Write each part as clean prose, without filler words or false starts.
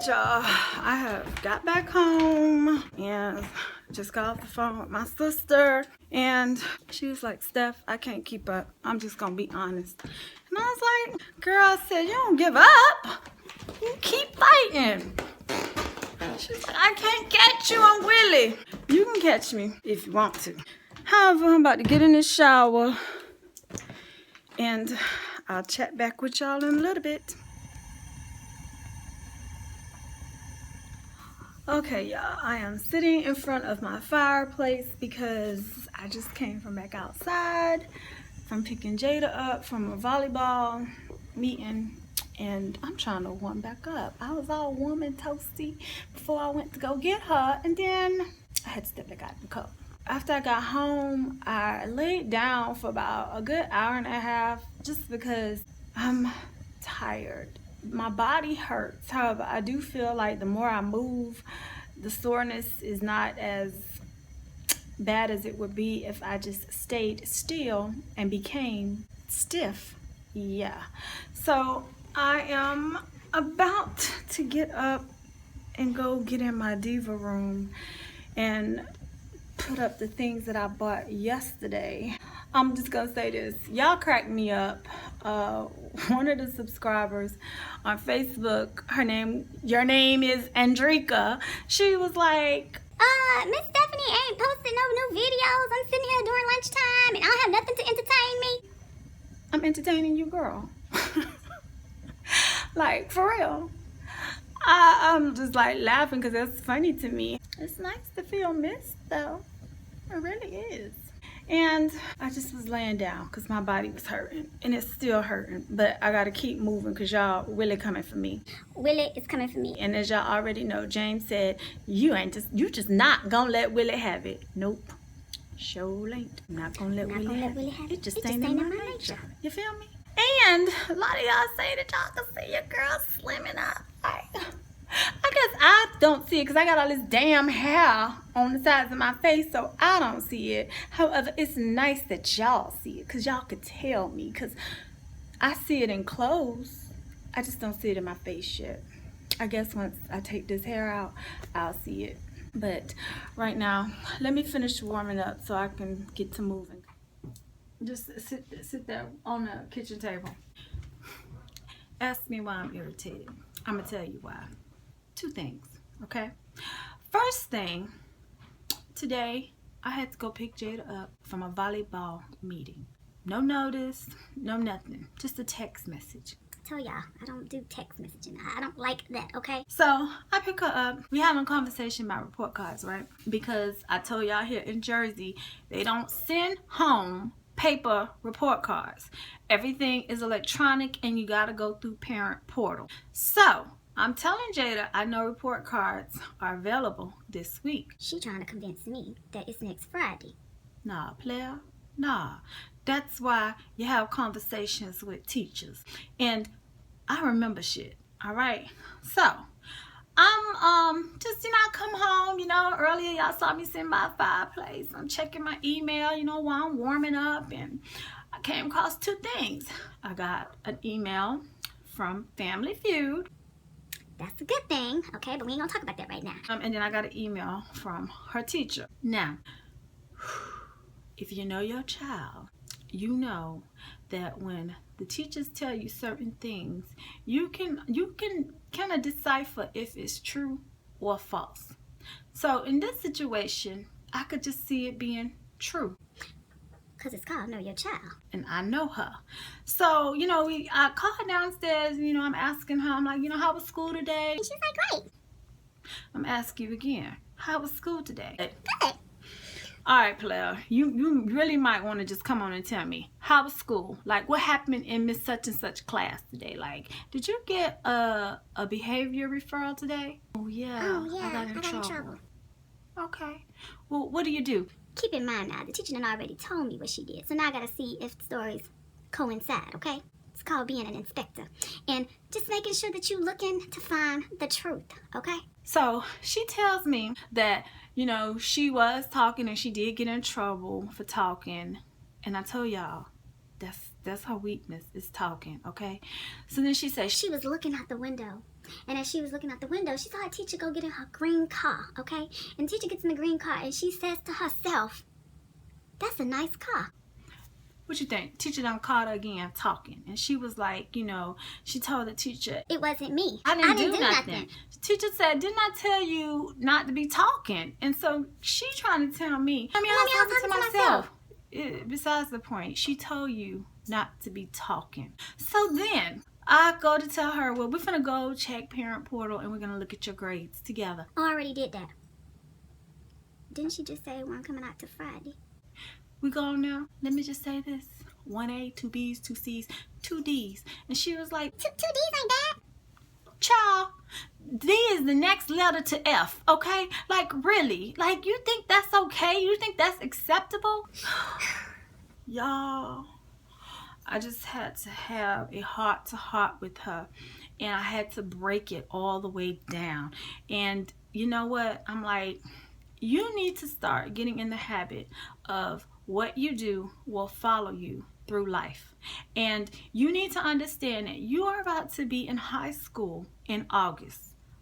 Alright, y'all, I have got back home and just got off the phone with my sister, and she was like, Steph, I can't keep up. I'm just gonna be honest. And I was like, girl, I said, you don't give up. You keep fighting. She's like, I can't catch you, I'm Willie. You can catch me if you want to. However, I'm about to get in the shower and I'll chat back with y'all in a little bit. Okay, y'all, I am sitting in front of my fireplace because I just came from back outside from picking Jada up from a volleyball meeting, and I'm trying to warm back up. I was all warm and toasty before I went to go get her, and then I had to step back out in the cold. After I got home, I laid down for about a good hour and a half just because I'm tired. My body hurts. However, I do feel like the more I move, the soreness is not as bad as it would be if I just stayed still and became stiff. Yeah. So I am about to get up and go get in my diva room and put up the things that I bought yesterday. I'm just gonna say this, y'all cracked me up. One of the subscribers on Facebook, your name is Andrika, she was like, Miss Stephanie ain't posting no new videos. I'm sitting here during lunchtime and I don't have nothing to entertain me. I'm entertaining you, girl. Like, for real. I'm just like laughing because that's funny to me. It's nice to feel missed though. It really is. And I just was laying down because my body was hurting, and it's still hurting, but I gotta keep moving because y'all really coming for me. Willie is coming for me. And as y'all already know, James said, you just not gonna let Willie have it. Nope. Sure ain't. I'm not gonna let Willie have it. It just ain't in my nature. You feel me? And a lot of y'all say that y'all can see your girl slimming up. I guess I don't see it because I got all this damn hair on the sides of my face, so I don't see it. However, it's nice that y'all see it because y'all could tell me, because I see it in clothes. I just don't see it in my face yet. I guess once I take this hair out, I'll see it. But right now, let me finish warming up so I can get to moving. Just sit there on the kitchen table. Ask me why I'm irritated. I'm gonna tell you why. Two things, okay? First thing, today I had to go pick Jada up from a volleyball meeting. No notice, no nothing, just a text message. I tell y'all, I don't do text messaging. I don't like that, okay? So I pick her up. We having a conversation about report cards, right? Because I told y'all here in Jersey, they don't send home paper report cards. Everything is electronic and you gotta go through parent portal. So I'm telling Jada I know report cards are available this week. She trying to convince me that it's next Friday. Nah, player, nah. That's why you have conversations with teachers. And I remember shit, all right? So I'm just, I come home, earlier y'all saw me sitting by a fireplace. I'm checking my email, while I'm warming up, and I came across two things. I got an email from Family Feud. That's a good thing, okay? But we ain't gonna talk about that right now. And then I got an email from her teacher. Now, if you know your child, you know that when the teachers tell you certain things, you can kind of decipher if it's true or false. So in this situation, I could just see it being true. Because it's called Know Your Child. And I know her. So, I call her downstairs, I'm asking her, I'm like, how was school today? And she's like, great. I'm asking you again, how was school today? Good. All right, player, you really might want to just come on and tell me, how was school? Like, what happened in Miss Such and Such class today? Like, did you get a behavior referral today? Oh, yeah, I got in trouble. Okay. Well, what do you do? Keep in mind now, the teacher done already told me what she did, so now I gotta see if the stories coincide, okay? It's called being an inspector. And just making sure that you're looking to find the truth, okay? So she tells me that, she was talking and she did get in trouble for talking. And I told y'all, that's her weakness, is talking, okay? So then she says she was looking out the window And as she was looking out the window, she saw her teacher go get in her green car, okay? And the teacher gets in the green car and she says to herself, that's a nice car. What you think? Teacher done caught her again talking. And she was like, you know, she told the teacher, it wasn't me. I didn't do nothing. The teacher said, didn't I tell you not to be talking? And so she trying to tell me, I was talking to myself. Besides the point, she told you not to be talking. So then I go to tell her, well, we're finna go check parent portal and we're gonna look at your grades together. I already did that. Didn't she just say we weren't coming out till Friday? We go now. Let me just say this: 1A, 2 B's, 2 C's, 2 D's. And she was like, two D's ain't bad. Child, D is the next letter to F, okay? Like, really? Like, you think that's okay? You think that's acceptable? Y'all, I just had to have a heart-to-heart with her, and I had to break it all the way down. And you know what? I'm like, you need to start getting in the habit of what you do will follow you through life. And you need to understand that you are about to be in high school in August.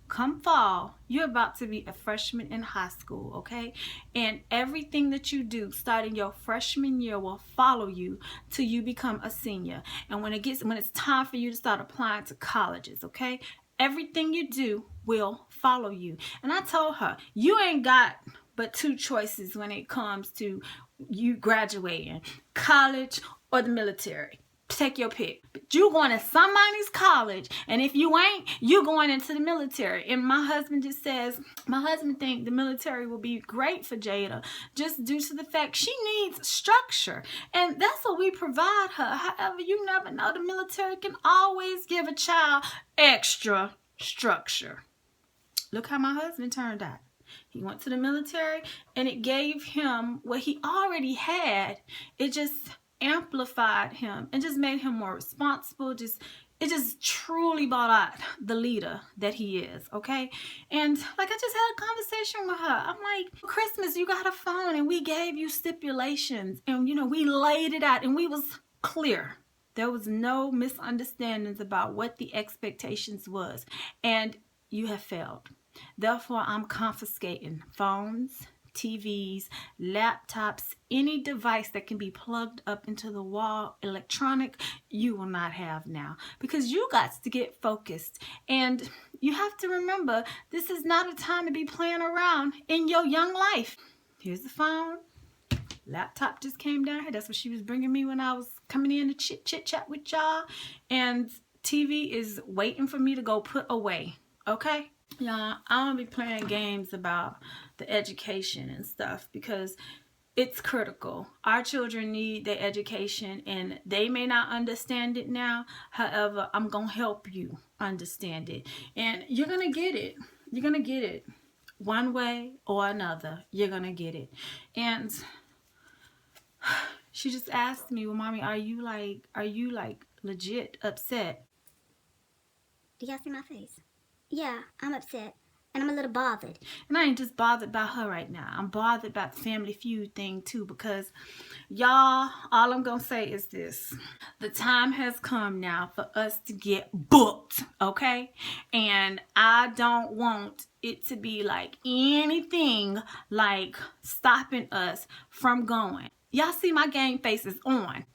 Come fall, you're about to be a freshman in high school, okay? And everything that you do starting your freshman year will follow you till you become a senior. And when it's time for you to start applying to colleges, okay? Everything you do will follow you. And I told her, you ain't got but 2 choices when it comes to you graduating: college or the military. Take your pick. But you going to somebody's college, and if you ain't, you going into the military. And my husband just says, my husband think the military will be great for Jada, just due to the fact she needs structure, and that's what we provide her. However, you never know, the military can always give a child extra structure. Look how my husband turned out. He went to the military, and it gave him what he already had. It just amplified him and just made him more responsible. It just truly brought out the leader that he is, okay? And like, I just had a conversation with her. I'm like, Christmas, you got a phone, and we gave you stipulations, and you know, we laid it out, and we was clear. There was no misunderstandings about what the expectations was, and you have failed. Therefore, I'm confiscating phones, TVs, laptops, any device that can be plugged up into the wall, electronic, you will not have now, because you got to get focused. And you have to remember, this is not a time to be playing around in your young life. Here's the phone. Laptop just came down here. That's what she was bringing me when I was coming in to chit chat with y'all. And TV is waiting for me to go put away, okay? Y'all, I don't be playing games about the education and stuff, because it's critical. Our children need their education, and they may not understand it now. However, I'm going to help you understand it. And you're going to get it. You're going to get it. One way or another, you're going to get it. And she just asked me, well, Mommy, are you like legit upset? Do y'all see my face? Yeah, I'm upset, and I'm a little bothered. And I ain't just bothered by her right now. I'm bothered about the Family Feud thing too, because y'all, all I'm gonna say is this: the time has come now for us to get booked, okay? And I don't want it to be like anything like stopping us from going. Y'all see my game face is on.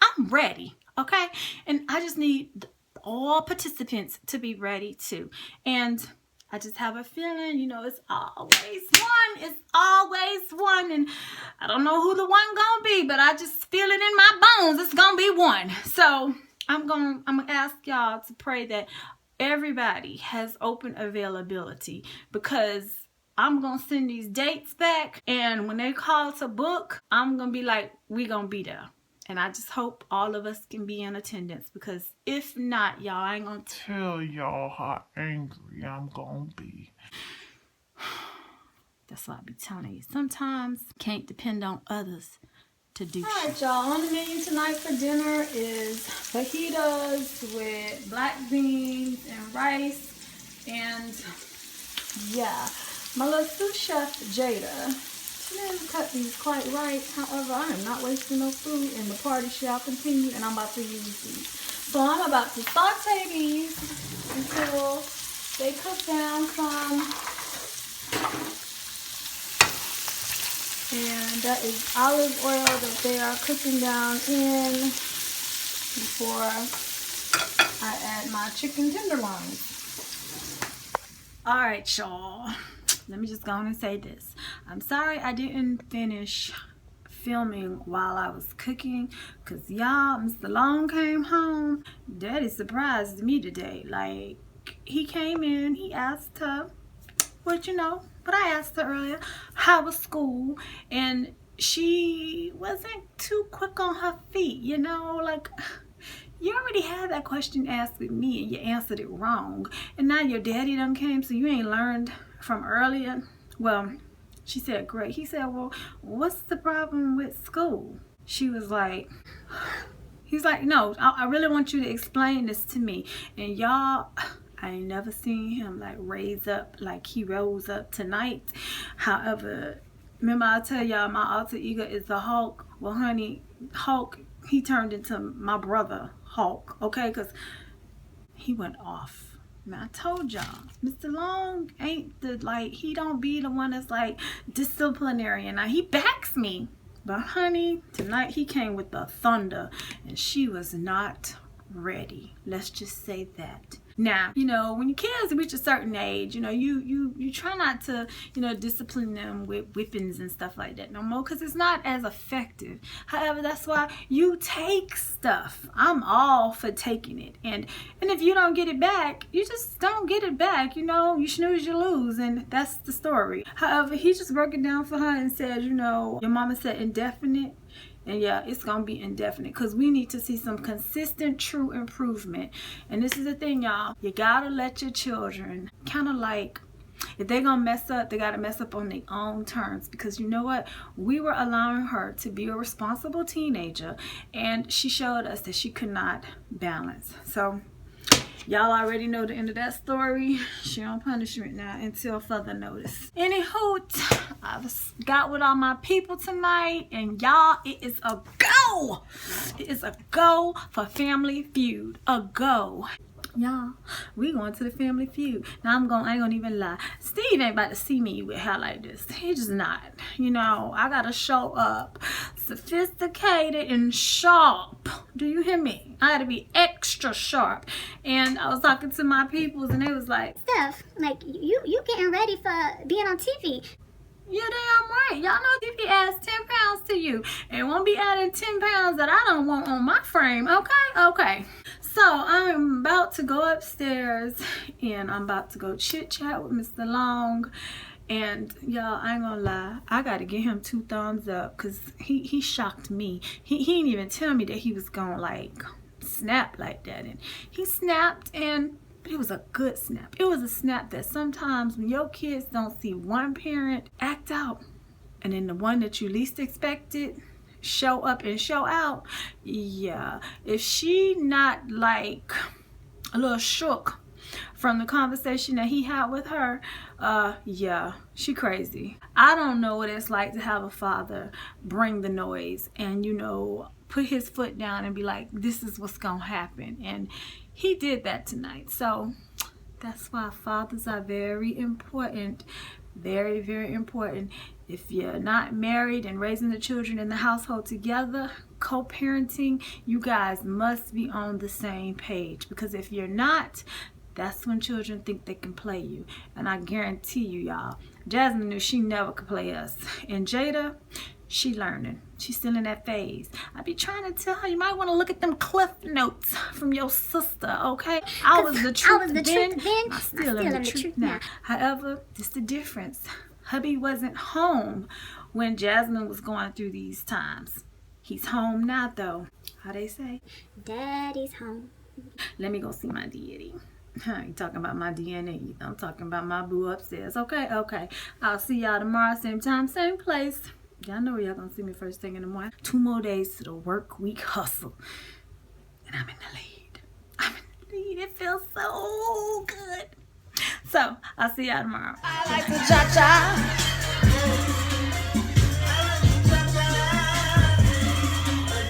I'm ready, okay? And I just need all participants to be ready too. And I just have a feeling, you know, it's always one. It's always one. And I don't know who the one gonna be, but I just feel it in my bones. It's gonna be one. So I'm gonna ask y'all to pray that everybody has open availability, because I'm gonna send these dates back, and when they call to book, I'm gonna be like, we gonna be there. And I just hope all of us can be in attendance, because if not, y'all, I ain't gonna tell y'all how angry I'm gonna be. That's what I be telling you. Sometimes can't depend on others to do shit. Alright, y'all, on the menu tonight for dinner is fajitas with black beans and rice. And yeah, my little sous chef Jada, she didn't cut these quite right. However, I am not wasting no food, and the party shall continue, and I'm about to use these. So I'm about to saute these until they cook down some. And that is olive oil that they are cooking down in before I add my chicken tenderloins. Alright, y'all. Let me just go on and say this. I'm sorry I didn't finish filming while I was cooking, because y'all, Mr. Long came home. Daddy surprised me today. Like, he came in, he asked her, what I asked her earlier, how was school? And she wasn't too quick on her feet, like, you already had that question asked with me and you answered it wrong. And now your daddy done came, so you ain't learned from earlier. Well, she said, great. He said, well, what's the problem with school? She was like, he's like, no, I really want you to explain this to me. And y'all, I ain't never seen him like raise up like he rose up tonight. However, remember I tell y'all my alter ego is the Hulk. Well, honey, Hulk, he turned into my brother Hulk, okay? Because he went off. Man, I told y'all, Mr. Long ain't he don't be the one that's like disciplinarian. Now he backs me, but honey, tonight he came with the thunder and she was not ready. Let's just say that. Now, when your kids reach a certain age, you try not to, discipline them with whippings and stuff like that no more, because it's not as effective. However, that's why you take stuff. I'm all for taking it. And if you don't get it back, you just don't get it back. You snooze, you lose, and that's the story. However, he just broke it down for her and said, your mama said indefinite. And yeah, it's going to be indefinite because we need to see some consistent, true improvement. And this is the thing, y'all. You got to let your children kind of like, if they're going to mess up, they got to mess up on their own terms. Because you know what? We were allowing her to be a responsible teenager. And she showed us that she could not balance. So y'all already know the end of that story. She on punishment now until further notice. Anywho, I've got with all my people tonight, and y'all, it is a go. It is a go for Family Feud. A go. Y'all, we going to the Family Feud. Now I ain't gonna even lie. Steve ain't about to see me with hair like this. He just not. I gotta show up sophisticated and sharp. Do you hear me? I gotta be extra sharp. And I was talking to my peoples and they was like, Steph, like you getting ready for being on TV. Yeah, damn right. Y'all know if he adds 10 pounds to you, it won't be adding 10 pounds that I don't want on my frame, okay? Okay. So I'm about to go upstairs and I'm about to go chit chat with Mr. Long. And y'all, I ain't gonna lie, I gotta give him 2 thumbs up because he shocked me. He didn't even tell me that he was gonna like snap like that. And he snapped, and it was a good snap. It was a snap that sometimes when your kids don't see one parent act out, and then the one that you least expected show up and show out, yeah, if she not like a little shook from the conversation that he had with her, yeah, she crazy. I don't know what it's like to have a father bring the noise and put his foot down and be like, this is what's gonna happen. And he did that tonight. So that's why fathers are very important. Very, very important. If you're not married and raising the children in the household together, co-parenting, you guys must be on the same page. Because if you're not, that's when children think they can play you. And I guarantee you, y'all, Jasmine knew she never could play us. And Jada, she learning. She's still in that phase. I be trying to tell her, you might want to look at them cliff notes from your sister, okay? I was the truth then. I still am the truth now. However, this the difference. Hubby wasn't home when Jasmine was going through these times. He's home now, though. How they say? Daddy's home. Let me go see my deity. I ain't talking about my DNA. I'm talking about my boo upstairs. Okay, okay. I'll see y'all tomorrow, same time, same place. Y'all know where y'all gonna see me first thing in the morning. 2 more days to the work week hustle. And I'm in the lead. I'm in the lead. It feels so good. So, I'll see y'all tomorrow. I like to cha-cha.